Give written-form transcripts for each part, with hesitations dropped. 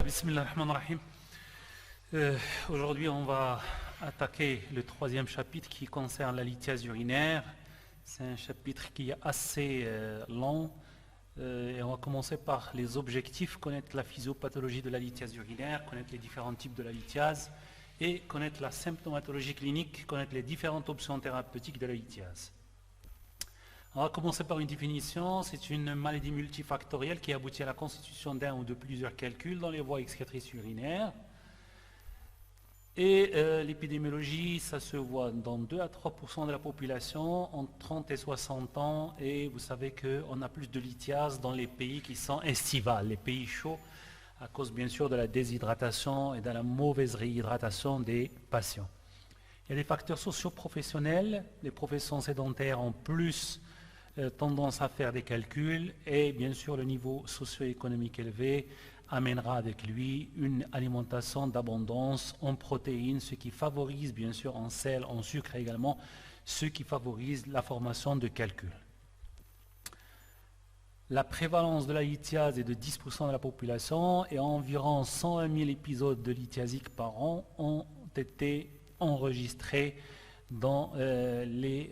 Bismillahirrahmanirrahim. Aujourd'hui, on va attaquer le troisième chapitre qui concerne la lithiase urinaire. C'est un chapitre qui est assez long et on va commencer par les objectifs, connaître la physiopathologie de la lithiase urinaire, connaître les différents types de la lithiase et connaître la symptomatologie clinique, connaître les différentes options thérapeutiques de la lithiase. On va commencer par une définition. C'est une maladie multifactorielle qui aboutit à la constitution d'un ou de plusieurs calculs dans les voies excrétrices urinaires. Et l'épidémiologie, ça se voit dans 2 à 3% de la population entre 30 et 60 ans. Et vous savez qu'on a plus de lithiase dans les pays qui sont estivales, les pays chauds, à cause bien sûr de la déshydratation et de la mauvaise réhydratation des patients. Il y a des facteurs socio-professionnels. Les professions sédentaires ont plus tendance à faire des calculs et bien sûr le niveau socio-économique élevé amènera avec lui une alimentation d'abondance en protéines, ce qui favorise bien sûr en sel, en sucre également, ce qui favorise la formation de calculs. La prévalence de la lithiase est de 10% de la population et environ 101 000 épisodes de lithiasique par an ont été enregistrés dans les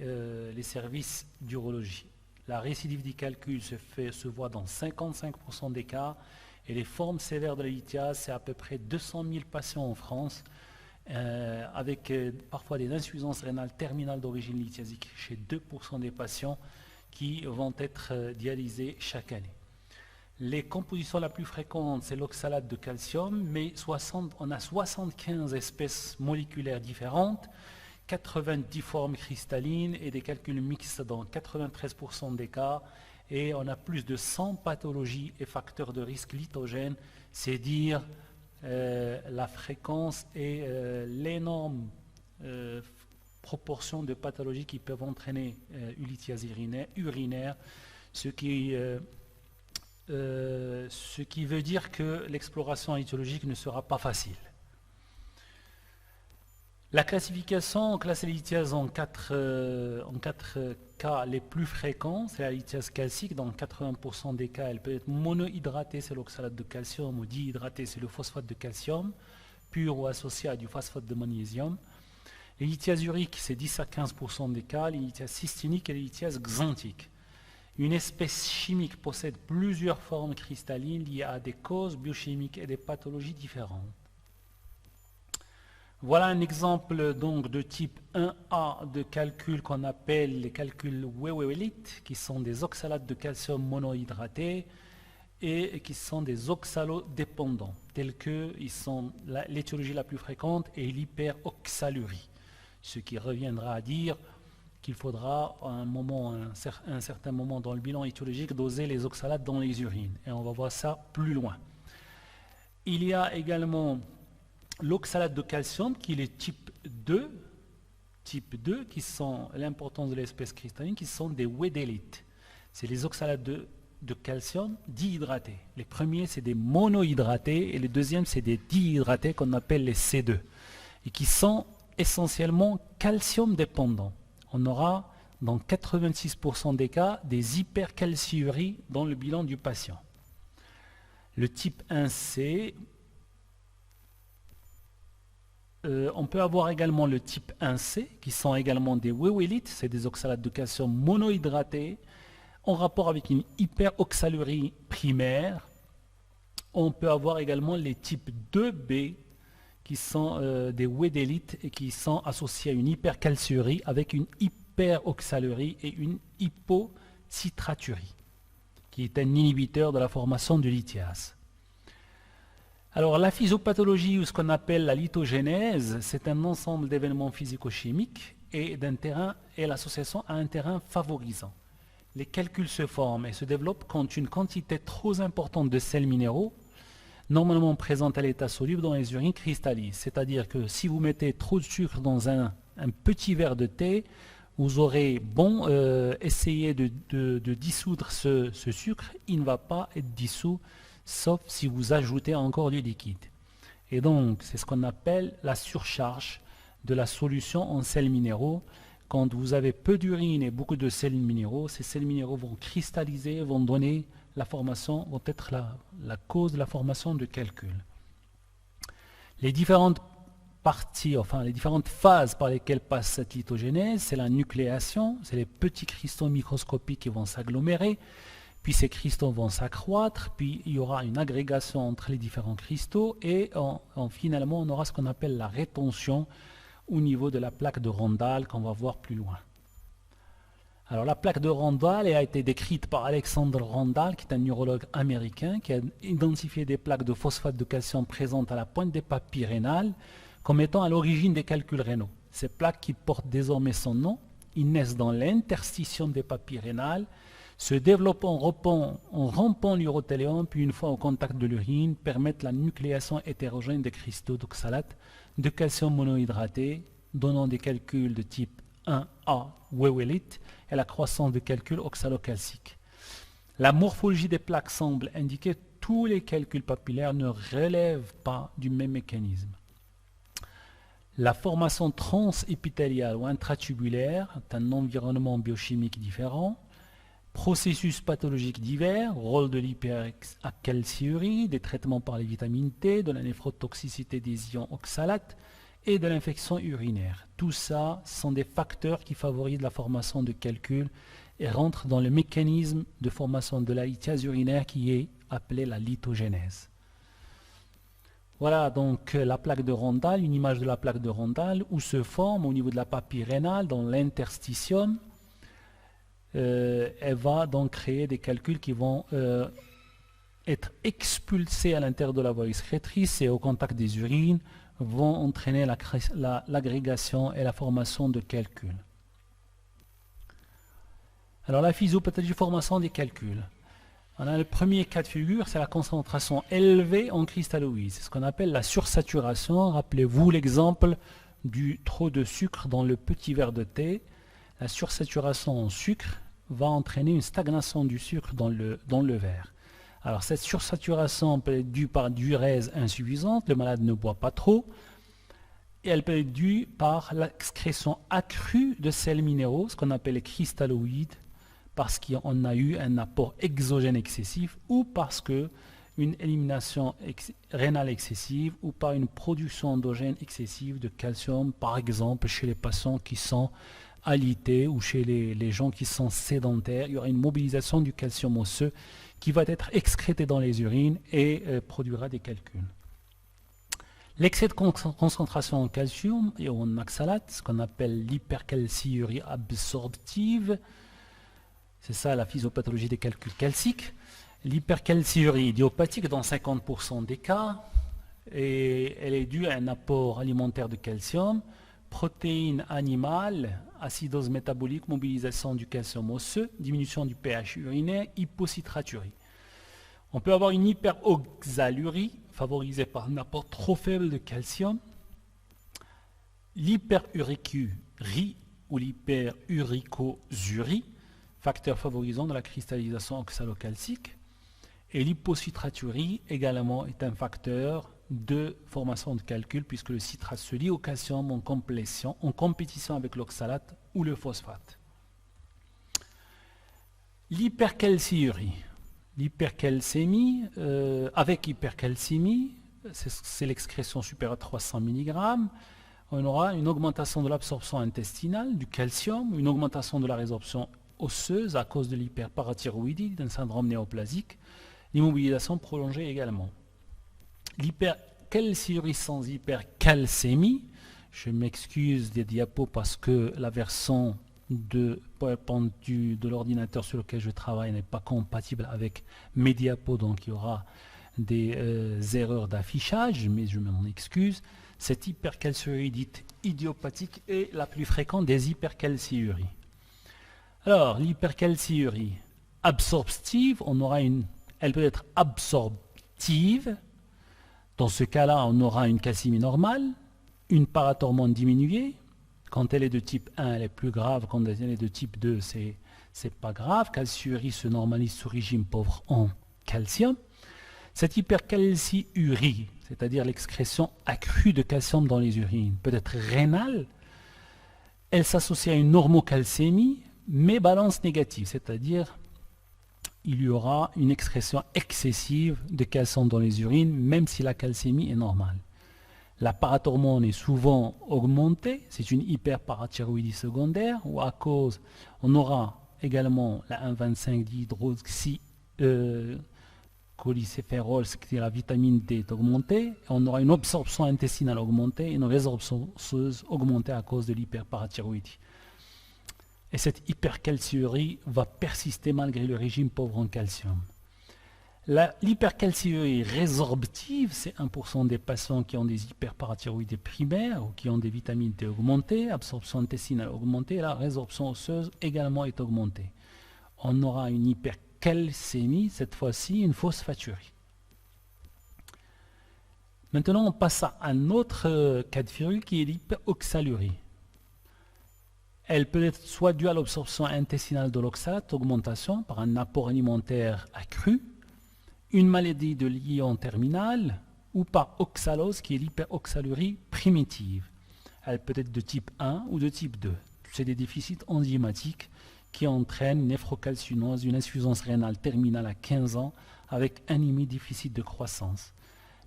services d'urologie. La récidive des calculs se voit dans 55% des cas et les formes sévères de la lithiase, c'est à peu près 200 000 patients en France avec parfois des insuffisances rénales terminales d'origine lithiasique chez 2% des patients qui vont être dialysés chaque année. Les compositions la plus fréquentes, c'est l'oxalate de calcium, mais on a 75 espèces moléculaires différentes, 90 formes cristallines et des calculs mixtes dans 93% des cas. Et on a plus de 100 pathologies et facteurs de risque lithogènes, c'est dire la fréquence et l'énorme proportion de pathologies qui peuvent entraîner une lithiase urinaire, ce qui veut dire que l'exploration étiologique ne sera pas facile. La classification classe la lithiase en quatre cas les plus fréquents. C'est la lithiase calcique. Dans 80% des cas, elle peut être monohydratée, c'est l'oxalate de calcium, ou dihydratée, c'est le phosphate de calcium, pur ou associé à du phosphate de magnésium. Les lithiases uriques, c'est 10 à 15% des cas. Les lithiases cystiniques et les lithiases xanthiques. Une espèce chimique possède plusieurs formes cristallines liées à des causes biochimiques et des pathologies différentes. Voilà un exemple donc de type 1A de calcul qu'on appelle les calculs Wewelites, qui sont des oxalates de calcium monohydratés et qui sont des oxalodépendants, tels que l'étiologie la plus fréquente est l'hyperoxalurie, ce qui reviendra à dire qu'il faudra à un certain moment dans le bilan étiologique doser les oxalates dans les urines, et on va voir ça plus loin. Il y a également l'oxalate de calcium qui est le type 2, qui sont l'importance de l'espèce cristalline, qui sont des wedélites. C'est les oxalates de calcium dihydratés. Les premiers, c'est des monohydratés et les deuxièmes, c'est des dihydratés qu'on appelle les C2 et qui sont essentiellement calcium dépendants. On aura dans 86% des cas des hypercalciuries dans le bilan du patient. Le type 1C, on peut avoir également le type 1C, qui sont également des wewelites, c'est des oxalates de calcium monohydratés, en rapport avec une hyperoxalurie primaire. On peut avoir également les types 2B, qui sont des wedélites et qui sont associés à une hypercalciurie avec une hyperoxalurie et une hypocitraturie, qui est un inhibiteur de la formation de lithiase. Alors la physiopathologie, ou ce qu'on appelle la lithogénèse, c'est un ensemble d'événements physico-chimiques et l'association à un terrain favorisant. Les calculs se forment et se développent quand une quantité trop importante de sels minéraux, normalement présente à l'état soluble dans les urines, cristallise. C'est-à-dire que si vous mettez trop de sucre dans un petit verre de thé, vous aurez essayer de dissoudre ce sucre, il ne va pas être dissous, sauf si vous ajoutez encore du liquide. Et donc, c'est ce qu'on appelle la surcharge de la solution en sels minéraux. Quand vous avez peu d'urine et beaucoup de sels minéraux, ces sels minéraux vont cristalliser, vont donner la formation, vont être la cause de la formation de calculs. Les différentes parties, enfin les différentes phases par lesquelles passe cette lithogénèse, c'est la nucléation, c'est les petits cristaux microscopiques qui vont s'agglomérer, puis ces cristaux vont s'accroître, puis il y aura une agrégation entre les différents cristaux, et finalement on aura ce qu'on appelle la rétention au niveau de la plaque de Randall qu'on va voir plus loin. Alors la plaque de Randall a été décrite par Alexander Randall, qui est un neurologue américain, qui a identifié des plaques de phosphate de calcium présentes à la pointe des papilles rénales comme étant à l'origine des calculs rénaux. Ces plaques qui portent désormais son nom, ils naissent dans l'interstitium des papilles rénales, se développent en rompant l'urothéléum, puis une fois au contact de l'urine, permettent la nucléation hétérogène des cristaux d'oxalate de calcium monohydraté, donnant des calculs de type 1A wéwélite et la croissance de calculs oxalocalciques. La morphologie des plaques semble indiquer que tous les calculs papillaires ne relèvent pas du même mécanisme. La formation transépithéliale ou intratubulaire est un environnement biochimique différent. Processus pathologiques divers, rôle de l'hypercalciurie, des traitements par les vitamines T, de la néphrotoxicité des ions oxalates et de l'infection urinaire. Tout ça sont des facteurs qui favorisent la formation de calculs et rentrent dans le mécanisme de formation de la lithiase urinaire qui est appelée la lithogénèse. Voilà donc la plaque de Randall, une image de la plaque de Randall où se forme au niveau de la papille rénale dans l'interstitium. Elle va donc créer des calculs qui vont être expulsés à l'intérieur de la voie excrétrice et au contact des urines vont entraîner l'agrégation et la formation de calculs. Alors la physiopathologie formation des calculs. On a le premier cas de figure, c'est la concentration élevée en cristalloïdes. C'est ce qu'on appelle la sursaturation. Rappelez-vous l'exemple du trop de sucre dans le petit verre de thé. La sursaturation en sucre va entraîner une stagnation du sucre dans le verre. Alors cette sursaturation peut être due par diurèse insuffisante, le malade ne boit pas trop, et elle peut être due par l'excrétion accrue de sels minéraux, ce qu'on appelle les cristalloïdes, parce qu'on a eu un apport exogène excessif ou parce que une élimination rénale excessive ou par une production endogène excessive de calcium, par exemple chez les patients qui sont alités ou chez les gens qui sont sédentaires. Il y aura une mobilisation du calcium osseux qui va être excrété dans les urines et produira des calculs. L'excès de concentration en calcium et en oxalate, ce qu'on appelle l'hypercalciurie absorptive, c'est ça la physiopathologie des calculs calciques. L'hypercalciurie idiopathique dans 50% des cas, et elle est due à un apport alimentaire de calcium, protéines animales, acidose métabolique, mobilisation du calcium osseux, diminution du pH urinaire, hypocitraturie. On peut avoir une hyperoxalurie favorisée par un apport trop faible de calcium, l'hyperuricurie ou l'hyperuricosurie, facteur favorisant de la cristallisation oxalocalcique, et l'hypocitraturie également est un facteur de formation de calcul puisque le citrate se lie au calcium en compétition avec l'oxalate ou le phosphate. L'hypercalciurie. L'hypercalcémie, avec hypercalcémie, c'est l'excrétion supérieure à 300 mg, on aura une augmentation de l'absorption intestinale du calcium, une augmentation de la résorption osseuse à cause de l'hyperparathyroïdie, d'un syndrome néoplasique, l'immobilisation prolongée également. L'hypercalciurie sans hypercalcémie, je m'excuse des diapos parce que la version de PowerPoint de l'ordinateur sur lequel je travaille n'est pas compatible avec mes diapos, donc il y aura des erreurs d'affichage, mais je m'en excuse. Cette hypercalciurie dite idiopathique est la plus fréquente des hypercalciuries. Alors, l'hypercalciurie absorptive, elle peut être absorptive. Dans ce cas-là, on aura une calcémie normale, une parathormone diminuée. Quand elle est de type 1, elle est plus grave. Quand elle est de type 2, c'est pas grave. Calciurie se normalise sous régime pauvre en calcium. Cette hypercalciurie, c'est-à-dire l'excrétion accrue de calcium dans les urines, peut être rénale. Elle s'associe à une normocalcémie, mais balance négative, c'est-à-dire il y aura une excrétion excessive de calcium dans les urines, même si la calcémie est normale. La parathormone est souvent augmentée, c'est une hyperparathyroïdie secondaire, ou à cause, on aura également la 1,25 dihydroxy cholécérol, qui est la vitamine D, est augmentée. On aura une absorption intestinale augmentée et une résorption osseuse augmentée à cause de l'hyperparathyroïdie. Et cette hypercalciurie va persister malgré le régime pauvre en calcium. L'hypercalciurie résorptive, c'est 1% des patients qui ont des hyperparathyroïdies primaires ou qui ont des vitamines D augmentées, absorption intestinale augmentée, et la résorption osseuse également est augmentée. On aura une hypercalcémie, cette fois-ci une phosphaturie. Maintenant, on passe à un autre cas de figure qui est l'hyperoxalurie. Elle peut être soit due à l'absorption intestinale de l'oxalate, augmentation par un apport alimentaire accru, une maladie de l'ion terminal ou par oxalose qui est l'hyperoxalurie primitive. Elle peut être de type 1 ou de type 2. C'est des déficits enzymatiques qui entraînent une néphrocalcinose, une insuffisance rénale terminale à 15 ans avec anémie, déficit de croissance.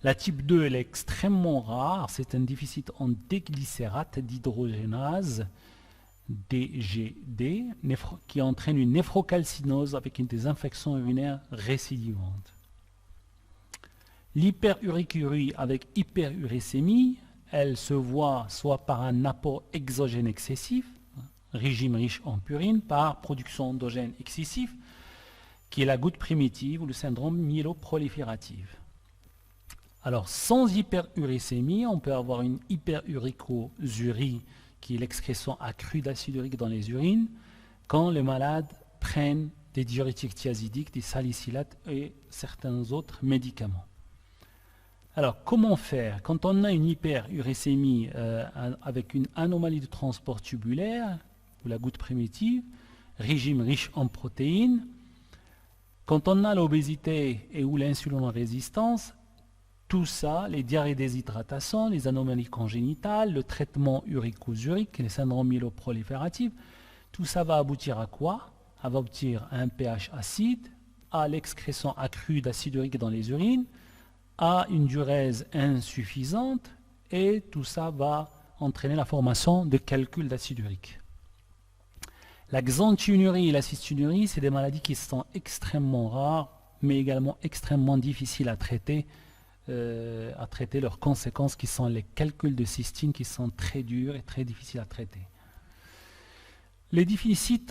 La type 2 elle est extrêmement rare, c'est un déficit en déglycérate d'hydrogénase DGD qui entraîne une néphrocalcinose avec des infections urinaires récidivantes. L'hyperuricurie avec hyperuricémie, elle se voit soit par un apport exogène excessif, régime riche en purine, par production endogène excessif, qui est la goutte primitive ou le syndrome myéloprolifératif. Alors, sans hyperuricémie, on peut avoir une hyperuricosurie, qui est l'excrétion accrue d'acide urique dans les urines, quand les malades prennent des diurétiques thiazidiques, des salicylates et certains autres médicaments. Alors, comment faire? Quand on a une hyperuricémie avec une anomalie de transport tubulaire, ou la goutte primitive, régime riche en protéines, quand on a l'obésité et ou l'insulinorésistance, tout ça, les diarrhées déshydratation, les anomalies congénitales, le traitement urico-urique, les syndromes myéloprolifératifs, tout ça va aboutir à quoi? Ça va aboutir à un pH acide, à l'excrétion accrue d'acide urique dans les urines, à une diurèse insuffisante, et tout ça va entraîner la formation de calculs d'acide urique. La xanthinurie et la cystinurie, c'est des maladies qui sont extrêmement rares, mais également extrêmement difficiles à traiter leurs conséquences qui sont les calculs de cystine qui sont très durs et très difficiles à traiter. Les déficits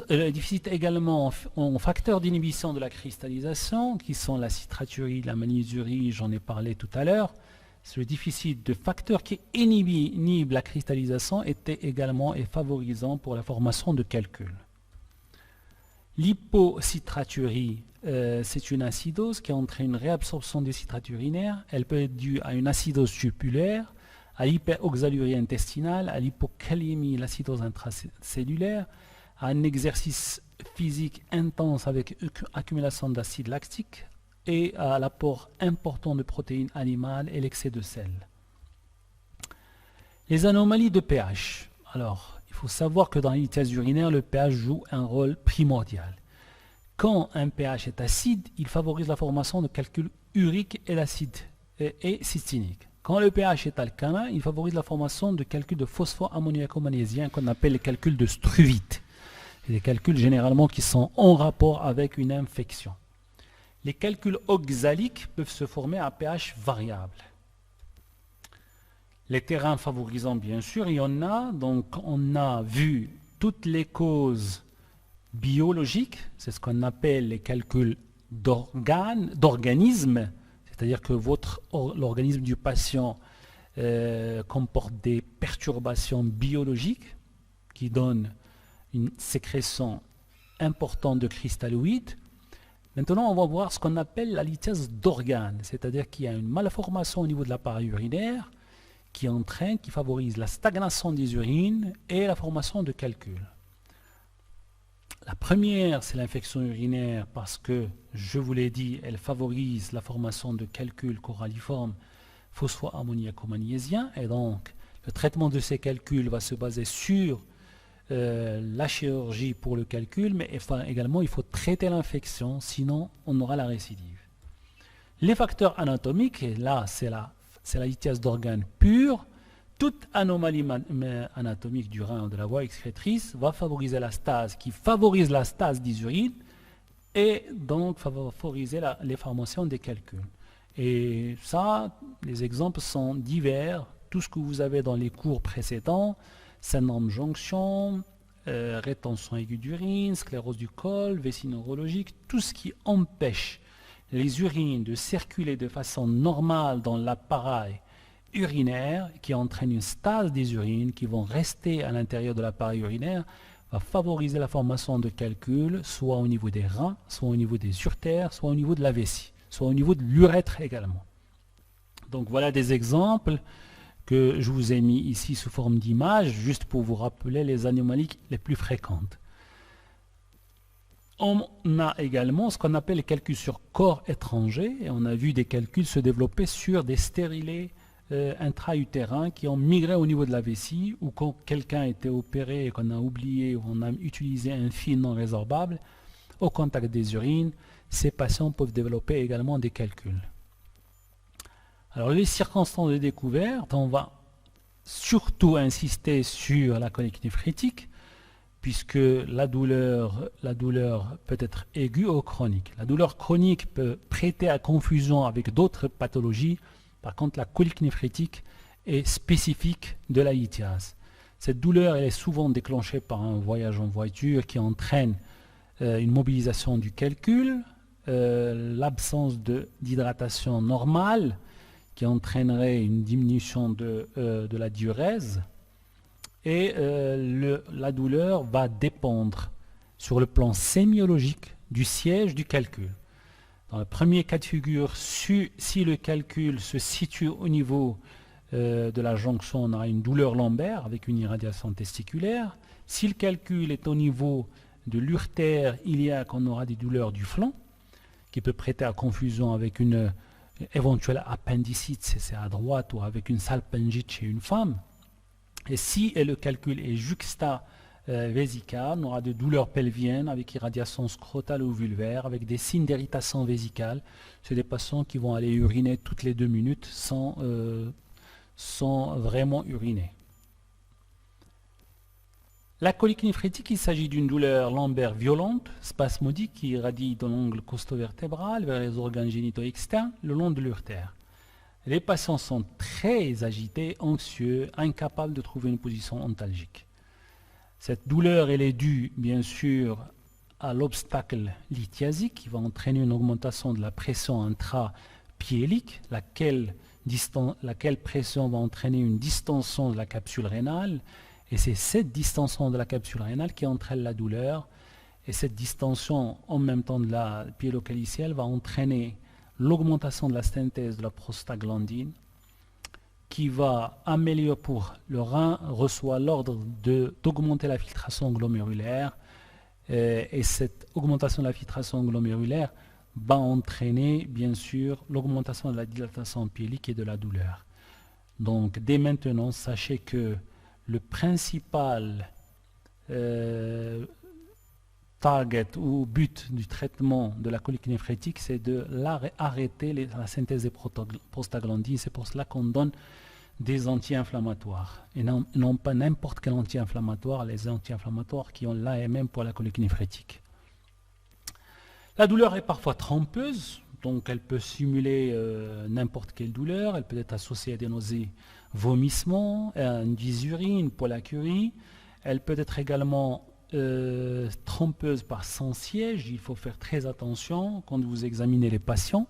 également en facteurs d'inhibition de la cristallisation qui sont la citraturie, la magnésurie, j'en ai parlé tout à l'heure. Ce déficit de facteurs qui inhibe la cristallisation était également favorisant pour la formation de calculs. L'hypocitraturie, c'est une acidose qui entraîne une réabsorption des citrates urinaires. Elle peut être due à une acidose tubulaire, à l'hyperoxalurie intestinale, à l'hypokaliémie, l'acidose intracellulaire, à un exercice physique intense avec accumulation d'acide lactique et à l'apport important de protéines animales et l'excès de sel. Les anomalies de pH. Alors, il faut savoir que dans les lithiase urinaire, le pH joue un rôle primordial. Quand un pH est acide, il favorise la formation de calculs uriques et l'acide et cystinique. Quand le pH est alcalin, il favorise la formation de calculs de phosphoammoniaco-magnésiens qu'on appelle les calculs de struvite. C'est des calculs généralement qui sont en rapport avec une infection. Les calculs oxaliques peuvent se former à pH variable. Les terrains favorisants, bien sûr, il y en a. Donc, on a vu toutes les causes biologiques, c'est ce qu'on appelle les calculs d'organismes, c'est-à-dire que l'organisme du patient comporte des perturbations biologiques qui donnent une sécrétion importante de cristalloïdes. Maintenant, on va voir ce qu'on appelle la lithiase d'organes, c'est-à-dire qu'il y a une malformation au niveau de l'appareil urinaire qui favorise la stagnation des urines et la formation de calculs. La première, c'est l'infection urinaire parce que, je vous l'ai dit, elle favorise la formation de calculs coralliformes phosphoammoniaco-magnésiens et donc le traitement de ces calculs va se baser sur la chirurgie pour le calcul, mais également il faut traiter l'infection, sinon on aura la récidive. Les facteurs anatomiques, et là c'est c'est la lithiase d'organes purs, toute anomalie anatomique du rein ou de la voie excrétrice va favoriser la stase, qui favorise la stase des urines et donc favoriser les formations des calculs. Et ça, les exemples sont divers. Tout ce que vous avez dans les cours précédents, syndrome jonction, rétention aiguë d'urine, sclérose du col, vessie neurologique, tout ce qui empêche les urines de circuler de façon normale dans l'appareil urinaire, qui entraîne une stase des urines qui vont rester à l'intérieur de l'appareil urinaire, va favoriser la formation de calculs, soit au niveau des reins, soit au niveau des uretères, soit au niveau de la vessie, soit au niveau de l'urètre également. Donc voilà des exemples que je vous ai mis ici sous forme d'image, juste pour vous rappeler les anomalies les plus fréquentes. On a également ce qu'on appelle les calculs sur corps étranger, et on a vu des calculs se développer sur des stérilés intra-utérins qui ont migré au niveau de la vessie, ou quand quelqu'un a été opéré et qu'on a oublié ou on a utilisé un fil non résorbable au contact des urines, ces patients peuvent développer également des calculs. Alors les circonstances de découverte, on va surtout insister sur la colique néphrétique, puisque la douleur peut être aiguë ou chronique. La douleur chronique peut prêter à confusion avec d'autres pathologies. Par contre, la colique néphrétique est spécifique de la lithiase. Cette douleur elle est souvent déclenchée par un voyage en voiture qui entraîne une mobilisation du calcul, l'absence d'hydratation normale qui entraînerait une diminution de la diurèse, et la douleur va dépendre sur le plan sémiologique du siège du calcul. Dans le premier cas de figure, si le calcul se situe au niveau de la jonction, on aura une douleur lombaire avec une irradiation testiculaire. Si le calcul est au niveau de l'urtère iliaque, on aura des douleurs du flanc qui peut prêter à confusion avec une éventuelle appendicite, c'est à droite, ou avec une salpingite chez une femme. Et si le calcul est juxta-vésical, on aura des douleurs pelviennes avec irradiation scrotale ou vulvaire, avec des signes d'irritation vésicale. C'est des patients qui vont aller uriner toutes les 2 minutes sans vraiment uriner. La colique néphrétique, il s'agit d'une douleur lombaire violente, spasmodique, qui irradie de l'angle costo-vertébral vers les organes génitaux externes le long de l'urtère. Les patients sont très agités, anxieux, incapables de trouver une position ontalgique. Cette douleur elle est due bien sûr à l'obstacle lithiasique qui va entraîner une augmentation de la pression intrapiélique, laquelle pression va entraîner une distension de la capsule rénale, et c'est cette distension de la capsule rénale qui entraîne la douleur, et cette distension en même temps de la pyélocalicielle va entraîner l'augmentation de la synthèse de la prostaglandine qui va améliorer pour le rein, reçoit l'ordre d'augmenter la filtration glomérulaire, et cette augmentation de la filtration glomérulaire va entraîner bien sûr l'augmentation de la dilatation pyélique et de la douleur. Donc dès maintenant, sachez que le principal target ou but du traitement de la colique néphrétique, c'est d'arrêter la synthèse des prostaglandines. C'est pour cela qu'on donne des anti-inflammatoires. Et non pas n'importe quel anti-inflammatoire, les anti-inflammatoires qui ont l'AMM pour la colique néphrétique. La douleur est parfois trompeuse, donc elle peut simuler n'importe quelle douleur, elle peut être associée à des nausées, vomissements, à une dysurie, une pollacurie. Elle peut être également trompeuse par sans siège. Il faut faire très attention quand vous examinez les patients.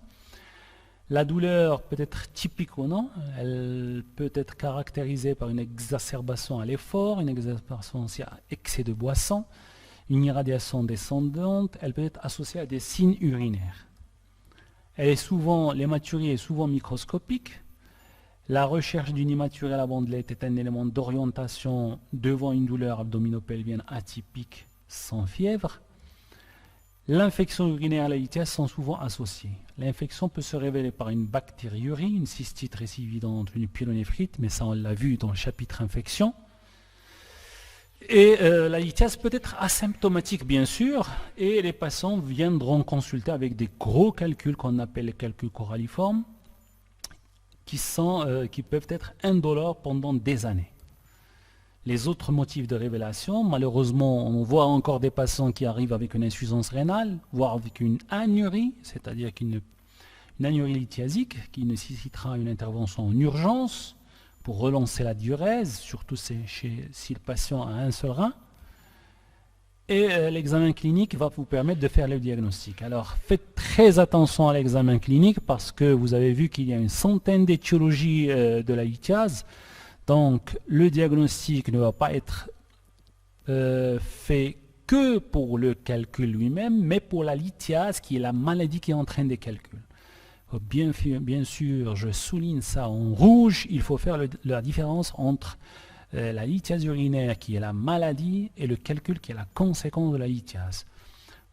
La douleur peut être typique ou non. Elle peut être caractérisée par une exacerbation à l'effort, une exacerbation aussi à excès de boisson, une irradiation descendante. Elle peut être associée à des signes urinaires. L'hématurie est souvent microscopique. La recherche d'une hématurie à la bandelette est un élément d'orientation devant une douleur abdominopelvienne atypique sans fièvre. L'infection urinaire et la lithiase sont souvent associées. L'infection peut se révéler par une bactériurie, une cystite récividente, une pyélonéphrite, mais ça on l'a vu dans le chapitre infection. Et la lithiase peut être asymptomatique bien sûr, et les patients viendront consulter avec des gros calculs qu'on appelle les calculs coralliformes, qui peuvent être indolores pendant des années. Les autres motifs de révélation, malheureusement, on voit encore des patients qui arrivent avec une insuffisance rénale, voire avec une anurie, c'est-à-dire une anurie lithiasique qui nécessitera une intervention en urgence pour relancer la diurèse, surtout si le patient a un seul rein. Et l'examen clinique va vous permettre de faire le diagnostic. Alors faites très attention à l'examen clinique parce que vous avez vu qu'il y a une centaine d'étiologies de la lithiase. Donc le diagnostic ne va pas être fait que pour le calcul lui-même, mais pour la lithiase qui est la maladie qui entraîne des calculs. Bien sûr, je souligne ça en rouge, il faut faire la différence entre la lithiase urinaire qui est la maladie et le calcul qui est la conséquence de la lithiase.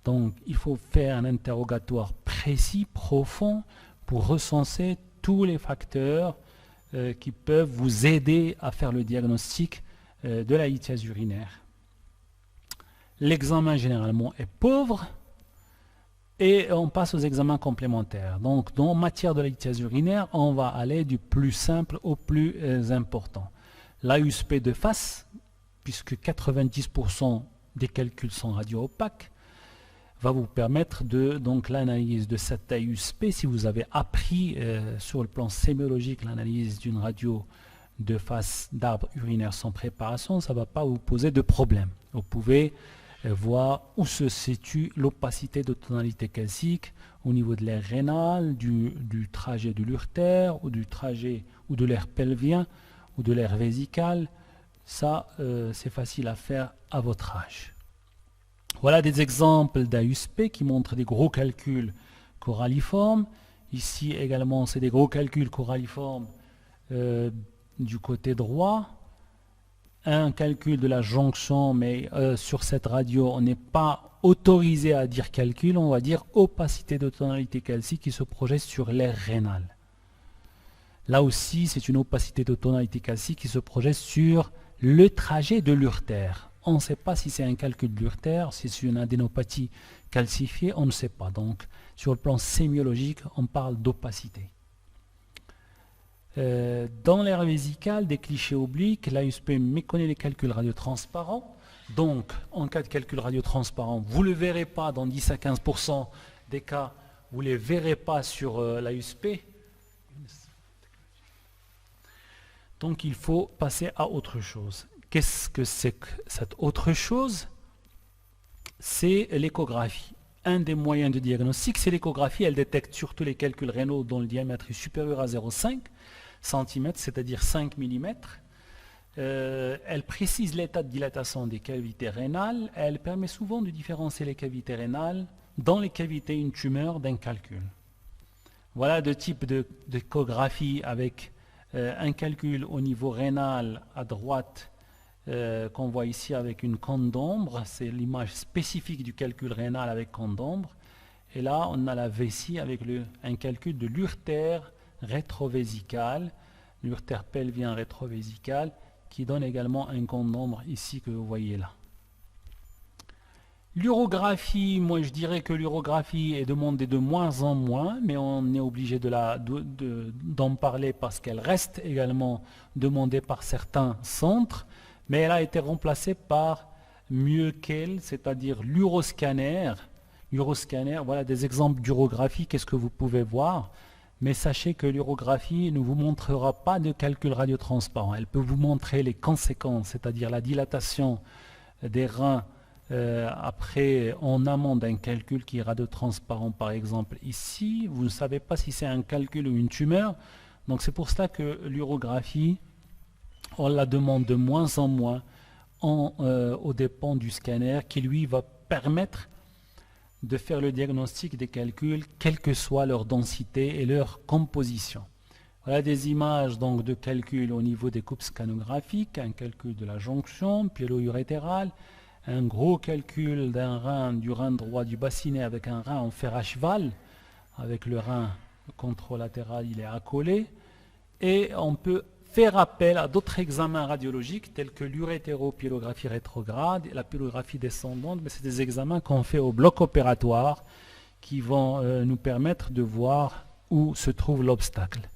Donc il faut faire un interrogatoire précis, profond, pour recenser tous les facteurs qui peuvent vous aider à faire le diagnostic de la lithiase urinaire. L'examen généralement est pauvre et on passe aux examens complémentaires. Donc dans matière de la lithiase urinaire, on va aller du plus simple au plus important. L'AUSP de face, puisque 90% des calculs sont radio-opaques, va vous permettre donc l'analyse de cette AUSP. Si vous avez appris sur le plan sémiologique l'analyse d'une radio de face d'arbre urinaire sans préparation, ça ne va pas vous poser de problème. Vous pouvez voir où se situe l'opacité de tonalité calcique au niveau de l'air rénal, du trajet de l'urtère ou du trajet ou de l'air pelvien ou de l'air vésical. Ça, c'est facile à faire à votre âge. Voilà des exemples d'AUSP qui montrent des gros calculs coralliformes. Ici également, c'est des gros calculs coralliformes du côté droit. Un calcul de la jonction, mais sur cette radio, on n'est pas autorisé à dire calcul, on va dire opacité de tonalité calcique qui se projette sur l'air rénal. Là aussi, c'est une opacité de tonalité calcique qui se projette sur le trajet de l'urtère. On ne sait pas si c'est un calcul de l'urtère, si c'est une adénopathie calcifiée, on ne sait pas. Donc, sur le plan sémiologique, on parle d'opacité. Dans l'air vésical, des clichés obliques, l'AUSP méconnaît les calculs radiotransparents. Donc, en cas de calcul radiotransparent, vous ne le verrez pas dans 10 à 15% des cas, vous ne les verrez pas sur l'AUSP. Donc, il faut passer à autre chose. Qu'est-ce que c'est que cette autre chose? C'est l'échographie. Un des moyens de diagnostic, c'est l'échographie. Elle détecte surtout les calculs rénaux dont le diamètre est supérieur à 0,5 cm, c'est-à-dire 5 mm. Elle précise l'état de dilatation des cavités rénales. Elle permet souvent de différencier les cavités rénales dans les cavités une tumeur d'un calcul. Voilà deux types d'échographie avec un calcul au niveau rénal à droite qu'on voit ici avec une cône d'ombre. C'est l'image spécifique du calcul rénal avec cône d'ombre. Et là, on a la vessie avec un calcul de l'urtère rétrovésical, l'urtère pelvien rétrovésical, qui donne également un cône d'ombre ici que vous voyez là. L'urographie, moi je dirais que l'urographie est demandée de moins en moins, mais on est obligé d'en parler parce qu'elle reste également demandée par certains centres, mais elle a été remplacée par mieux qu'elle, c'est-à-dire l'uroscanner. L'uroscanner, voilà des exemples d'urographie, qu'est-ce que vous pouvez voir, mais sachez que l'urographie ne vous montrera pas de calcul radiotransparent. Elle peut vous montrer les conséquences, c'est-à-dire la dilatation des reins après en amont d'un calcul qui est radiotransparent, par exemple ici. Vous ne savez pas si c'est un calcul ou une tumeur, donc c'est pour cela que l'urographie, on la demande de moins en moins aux dépens du scanner qui lui va permettre de faire le diagnostic des calculs, quelle que soit leur densité et leur composition. Voilà des images donc de calcul au niveau des coupes scanographiques, un calcul de la jonction pyélo-urétérale, un gros calcul du rein droit du bassinet avec un rein en fer à cheval, avec le rein contralatéral, il est accolé, et on peut faire appel à d'autres examens radiologiques tels que l'urétéropyélographie rétrograde et la pyélographie descendante, mais c'est des examens qu'on fait au bloc opératoire qui vont nous permettre de voir où se trouve l'obstacle.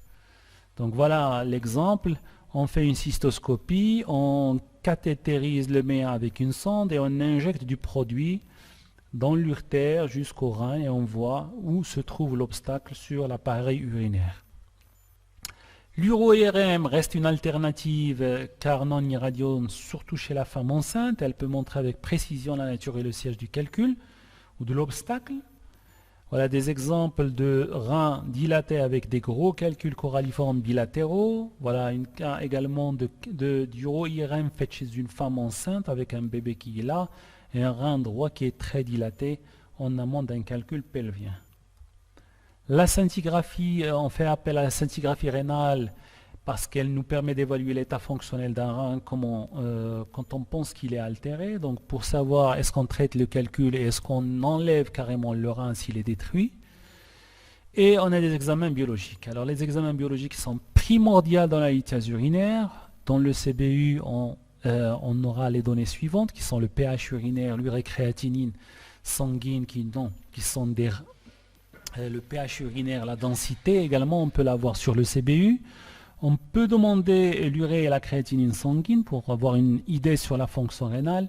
Donc voilà l'exemple. On fait une cystoscopie, on cathétérise le méa avec une sonde et on injecte du produit dans l'urtère jusqu'au rein et on voit où se trouve l'obstacle sur l'appareil urinaire. L'uro-IRM reste une alternative car non irradiante, surtout chez la femme enceinte. Elle peut montrer avec précision la nature et le siège du calcul ou de l'obstacle. Voilà des exemples de reins dilatés avec des gros calculs coralliformes bilatéraux. Voilà un cas également d'uro-IRM fait chez une femme enceinte avec un bébé qui est là et un rein droit qui est très dilaté en amont d'un calcul pelvien. La scintigraphie, on fait appel à la scintigraphie rénale parce qu'elle nous permet d'évaluer l'état fonctionnel d'un rein quand on pense qu'il est altéré. Donc pour savoir est-ce qu'on traite le calcul et est-ce qu'on enlève carrément le rein s'il est détruit. Et on a des examens biologiques. Alors les examens biologiques sont primordiaux dans la lithiase urinaire. Dans le CBU, on aura les données suivantes qui sont le pH urinaire, l'urécréatinine sanguine qui sont le pH urinaire, la densité également, on peut l'avoir sur le CBU. On peut demander l'urée et la créatinine sanguine pour avoir une idée sur la fonction rénale.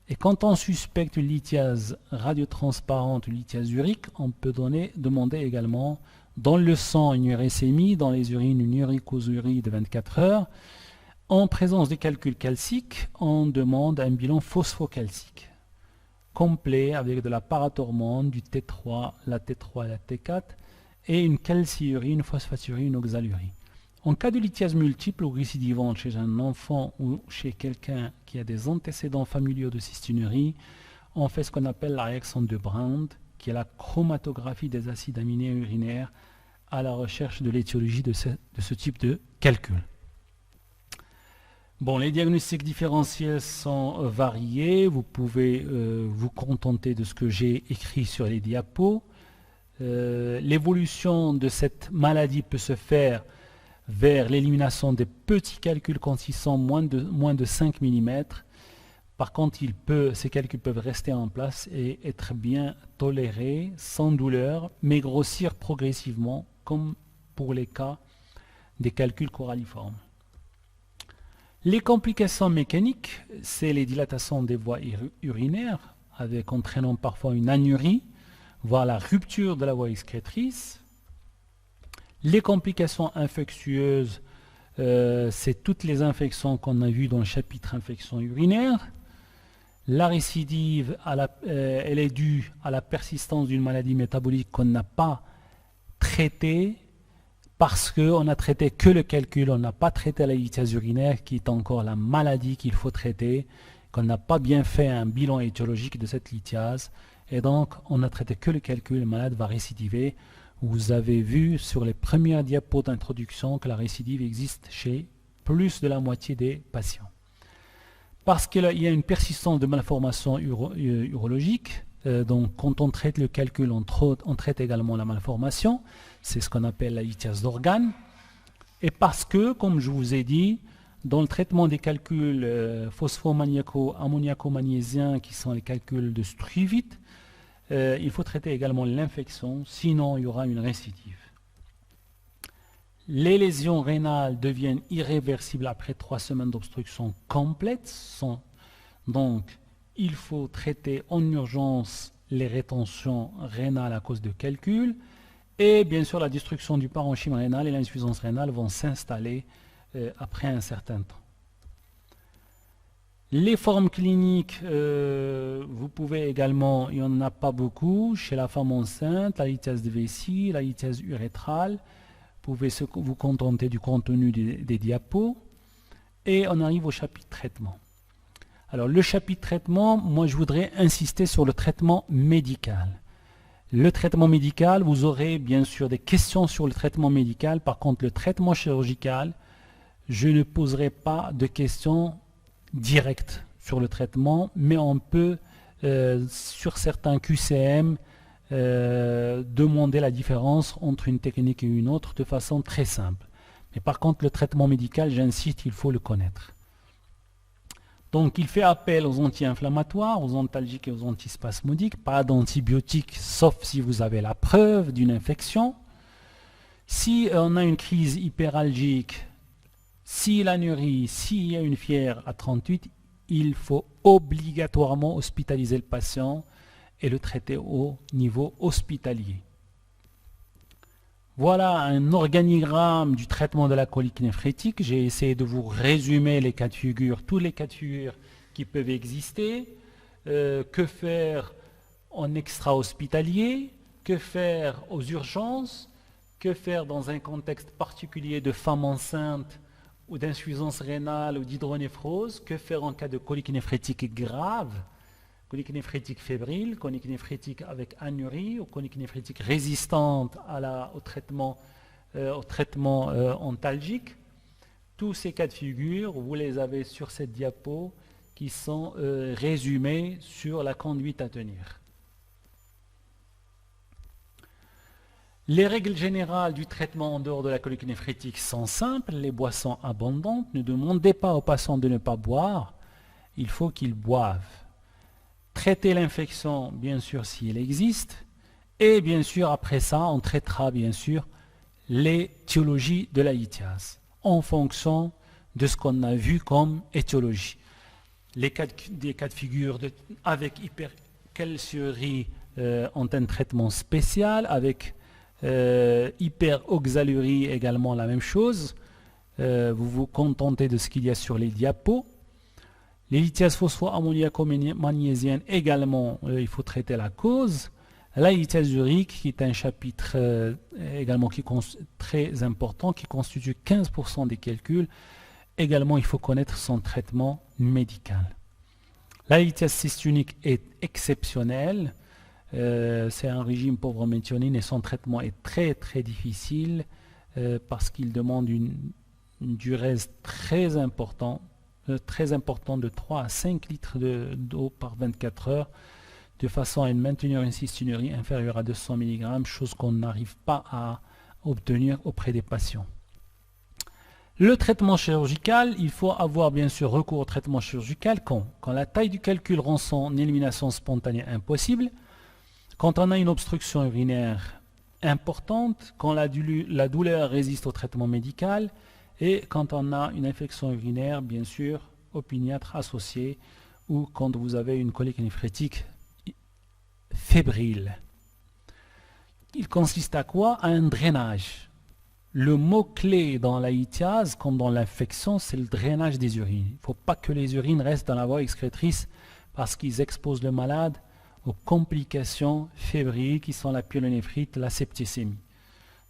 Et quand on suspecte une lithiase radiotransparente, une lithiase urique, on peut demander également dans le sang une urécémie, dans les urines une uricosourie de 24 heures. En présence de calculs calciques, on demande un bilan phosphocalcique complet avec de la parathormone, du T3, la T3 et la T4 et une calciurie, une phosphaturie, une oxalurie. En cas de lithiase multiple ou récidivante chez un enfant ou chez quelqu'un qui a des antécédents familiaux de cystinurie, on fait ce qu'on appelle la réaction de Brand, qui est la chromatographie des acides aminés urinaires à la recherche de l'étiologie de ce type de calcul. Bon, les diagnostics différentiels sont variés. Vous pouvez vous contenter de ce que j'ai écrit sur les diapos. L'évolution de cette maladie peut se faire vers l'élimination des petits calculs consistant moins de 5 mm. Par contre, ces calculs peuvent rester en place et être bien tolérés sans douleur, mais grossir progressivement, comme pour les cas des calculs coralliformes. Les complications mécaniques, c'est les dilatations des voies urinaires, entraînant parfois une anurie, voire la rupture de la voie excrétrice. Les complications infectieuses, c'est toutes les infections qu'on a vues dans le chapitre infection urinaire. La récidive, elle est due à la persistance d'une maladie métabolique qu'on n'a pas traitée, parce qu'on n'a traité que le calcul, on n'a pas traité la lithiase urinaire qui est encore la maladie qu'il faut traiter, qu'on n'a pas bien fait un bilan étiologique de cette lithiase, et donc on n'a traité que le calcul, le malade va récidiver. Vous avez vu sur les premières diapos d'introduction que la récidive existe chez plus de la moitié des patients. Parce qu'il y a une persistance de malformations urologiques, donc quand on traite le calcul, on traite également la malformation, c'est ce qu'on appelle la lithiase d'organes. Et parce que, comme je vous ai dit, dans le traitement des calculs phosphomaniaco-ammoniaco-magnésiens, qui sont les calculs de struvite, il faut traiter également l'infection, sinon il y aura une récidive. Les lésions rénales deviennent irréversibles après 3 semaines d'obstruction complète. Donc, il faut traiter en urgence les rétentions rénales à cause de calculs. Et bien sûr, la destruction du parenchyme rénal et l'insuffisance rénale vont s'installer après un certain temps. Les formes cliniques, vous pouvez également, il n'y en a pas beaucoup, chez la femme enceinte, la lithiase de vessie, la lithiase urétrale. Vous pouvez vous contenter du contenu des diapos. Et on arrive au chapitre traitement. Alors le chapitre traitement, moi je voudrais insister sur le traitement médical. Le traitement médical, vous aurez bien sûr des questions sur le traitement médical. Par contre, le traitement chirurgical, je ne poserai pas de questions directes sur le traitement, mais on peut, sur certains QCM, demander la différence entre une technique et une autre de façon très simple. Mais par contre, le traitement médical, j'insiste, il faut le connaître. Donc, il fait appel aux anti-inflammatoires, aux antalgiques et aux antispasmodiques, pas d'antibiotiques, sauf si vous avez la preuve d'une infection. Si on a une crise hyperalgique, si l'anurie, s'il y a une fièvre à 38, il faut obligatoirement hospitaliser le patient et le traiter au niveau hospitalier. Voilà un organigramme du traitement de la colique néphrétique. J'ai essayé de vous résumer les cas de figure, tous les cas de figure qui peuvent exister. Que faire en extra-hospitalier, que faire aux urgences, que faire dans un contexte particulier de femme enceinte ou d'insuffisance rénale ou d'hydronéphrose, que faire en cas de colique néphrétique grave, colique néphrétique fébrile, colique néphrétique avec anurie ou colique néphrétique résistante au traitement antalgique. Tous ces cas de figure, vous les avez sur cette diapo qui sont résumés sur la conduite à tenir. Les règles générales du traitement en dehors de la colique néphrétique sont simples. Les boissons abondantes, ne demandez pas aux patients de ne pas boire, il faut qu'ils boivent. Traiter l'infection, bien sûr, si elle existe, et bien sûr, après ça, on traitera bien sûr l'étiologie de la lithiase, en fonction de ce qu'on a vu comme étiologie. Des cas de figure avec hypercalciurie ont un traitement spécial, avec hyperoxalurie également la même chose. Vous vous contentez de ce qu'il y a sur les diapos. Les lithiases phospho-ammoniaco-magnésiennes également, il faut traiter la cause. La lithiase urique, qui est un chapitre également très important, qui constitue 15% des calculs. Également, il faut connaître son traitement médical. La lithiase cystinique est exceptionnelle. C'est un régime pauvre en méthionine et son traitement est très très difficile parce qu'il demande une durée très importante de 3 à 5 litres d'eau par 24 heures de façon à maintenir une cystinurie inférieure à 200 mg, chose qu'on n'arrive pas à obtenir auprès des patients. Le traitement chirurgical, il faut avoir bien sûr recours au traitement chirurgical quand la taille du calcul rend son élimination spontanée impossible, quand on a une obstruction urinaire importante, quand la douleur résiste au traitement médical et quand on a une infection urinaire, bien sûr, opiniâtre associée ou quand vous avez une colique néphrétique fébrile. Il consiste à quoi? À un drainage. Le mot-clé dans la lithiase, comme dans l'infection, c'est le drainage des urines. Il ne faut pas que les urines restent dans la voie excrétrice parce qu'ils exposent le malade aux complications fébriles qui sont la pyélonéphrite, la septicémie.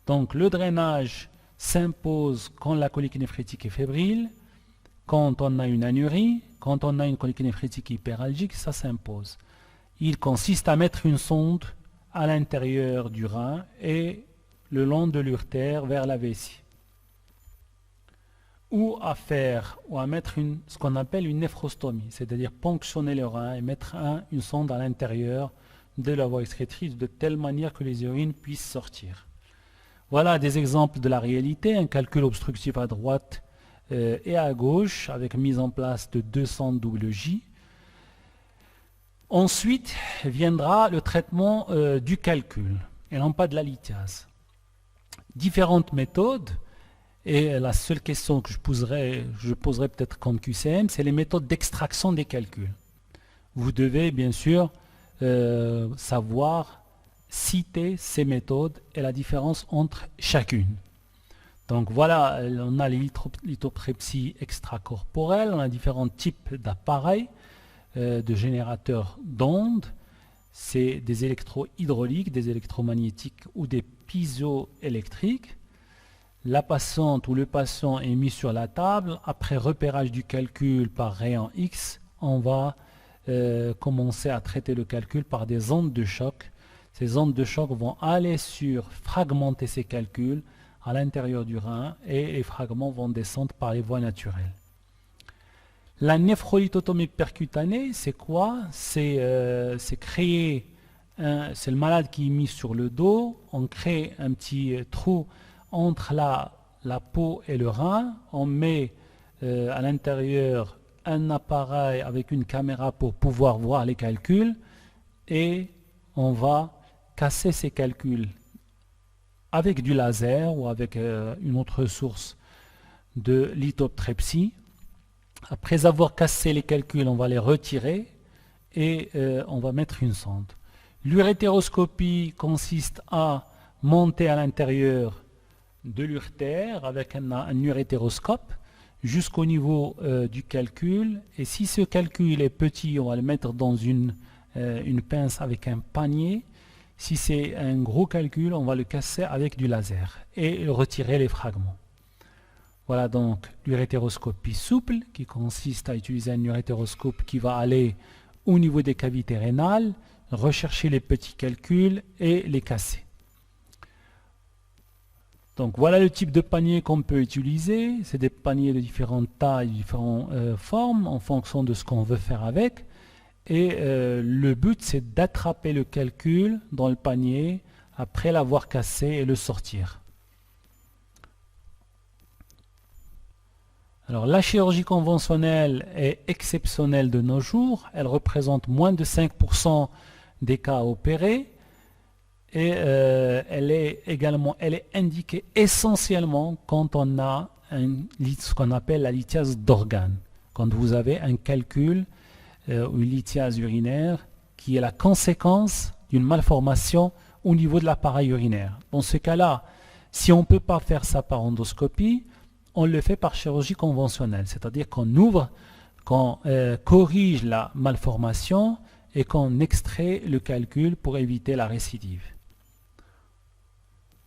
Donc le drainage s'impose quand la colique néphrétique est fébrile, quand on a une anurie, quand on a une colique néphrétique hyperalgique, ça s'impose. Il consiste à mettre une sonde à l'intérieur du rein et le long de l'urtère vers la vessie. Ou à mettre ce qu'on appelle une néphrostomie, c'est-à-dire ponctionner le rein et mettre une sonde à l'intérieur de la voie excrétrice de telle manière que les urines puissent sortir. Voilà des exemples de la réalité, un calcul obstructif à droite et à gauche avec mise en place de 200 WJ. Ensuite viendra le traitement du calcul et non pas de la lithiase. Différentes méthodes. Et la seule question que je poserai peut-être comme QCM, c'est les méthodes d'extraction des calculs. Vous devez bien sûr savoir citer ces méthodes et la différence entre chacune. Donc voilà, on a les lithotripsies extracorporelles, on a différents types d'appareils, de générateurs d'ondes. C'est des électrohydrauliques, des électromagnétiques ou des piezoélectriques. La patiente ou le patient est mis sur la table. Après repérage du calcul par rayon X, on va commencer à traiter le calcul par des ondes de choc. Ces ondes de choc vont aller fragmenter ces calculs à l'intérieur du rein et les fragments vont descendre par les voies naturelles. La néphrolithotomie percutanée, c'est quoi? C'est le malade qui est mis sur le dos, on crée un petit trou entre la peau et le rein, on met à l'intérieur un appareil avec une caméra pour pouvoir voir les calculs et on va casser ces calculs avec du laser ou avec une autre source de lithotrepsie. Après avoir cassé les calculs, on va les retirer et on va mettre une sonde. L'urétéroscopie consiste à monter à l'intérieur de l'urtère avec un urétéroscope jusqu'au niveau du calcul, et si ce calcul est petit, on va le mettre dans une pince avec un panier. Si c'est un gros calcul, on va le casser avec du laser et retirer les fragments. Voilà donc l'urétéroscopie souple, qui consiste à utiliser un urétéroscope qui va aller au niveau des cavités rénales, rechercher les petits calculs et les casser. Donc voilà le type de panier qu'on peut utiliser. C'est des paniers de différentes tailles, différentes formes en fonction de ce qu'on veut faire avec. Et le but, c'est d'attraper le calcul dans le panier après l'avoir cassé et le sortir. Alors la chirurgie conventionnelle est exceptionnelle de nos jours. Elle représente moins de 5% des cas opérés. Et elle est indiquée essentiellement quand on a ce qu'on appelle la lithiase d'organes. Quand vous avez un calcul ou une lithiase urinaire qui est la conséquence d'une malformation au niveau de l'appareil urinaire. Dans ce cas-là, si on ne peut pas faire ça par endoscopie, on le fait par chirurgie conventionnelle, c'est-à-dire qu'on ouvre, qu'on corrige la malformation et qu'on extrait le calcul pour éviter la récidive.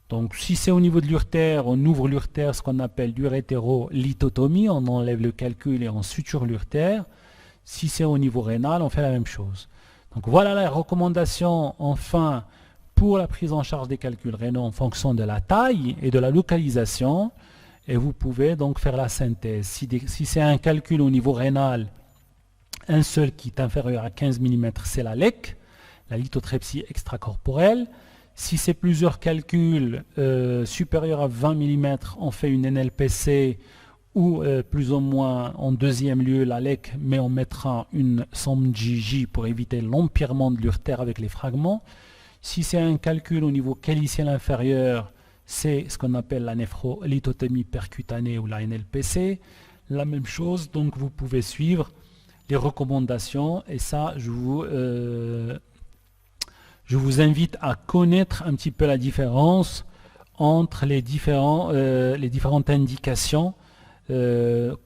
Donc si c'est au niveau de l'urtère, on ouvre l'urtère, ce qu'on appelle l'urétérolithotomie, on enlève le calcul et on suture l'urtère. Si c'est au niveau rénal, on fait la même chose. Donc voilà la recommandation enfin pour la prise en charge des calculs rénaux en fonction de la taille et de la localisation. Et vous pouvez donc faire la synthèse. Si c'est un calcul au niveau rénal, un seul qui est inférieur à 15 mm, c'est la LEC, la lithotrepsie extracorporelle. Si c'est plusieurs calculs supérieurs à 20 mm, on fait une NLPC ou plus ou moins en deuxième lieu la LEC, mais on mettra une sonde JJ pour éviter l'empirement de l'urtère avec les fragments. Si c'est un calcul au niveau caliciel inférieur, c'est ce qu'on appelle la néphrolithotomie percutanée ou la NLPC. La même chose, donc vous pouvez suivre les recommandations et ça, je vous invite à connaître un petit peu la différence entre les différentes indications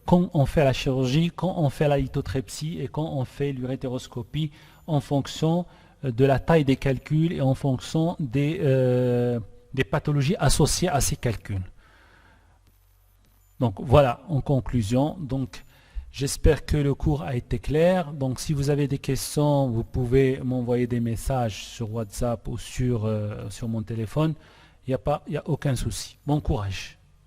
quand on fait la chirurgie, quand on fait la lithotrepsie et quand on fait l'urétéroscopie en fonction de la taille des calculs et en fonction des pathologies associées à ces calculs. Donc voilà, en conclusion, donc j'espère que le cours a été clair. Donc si vous avez des questions, vous pouvez m'envoyer des messages sur WhatsApp ou sur mon téléphone. Il n'y a aucun souci. Bon courage.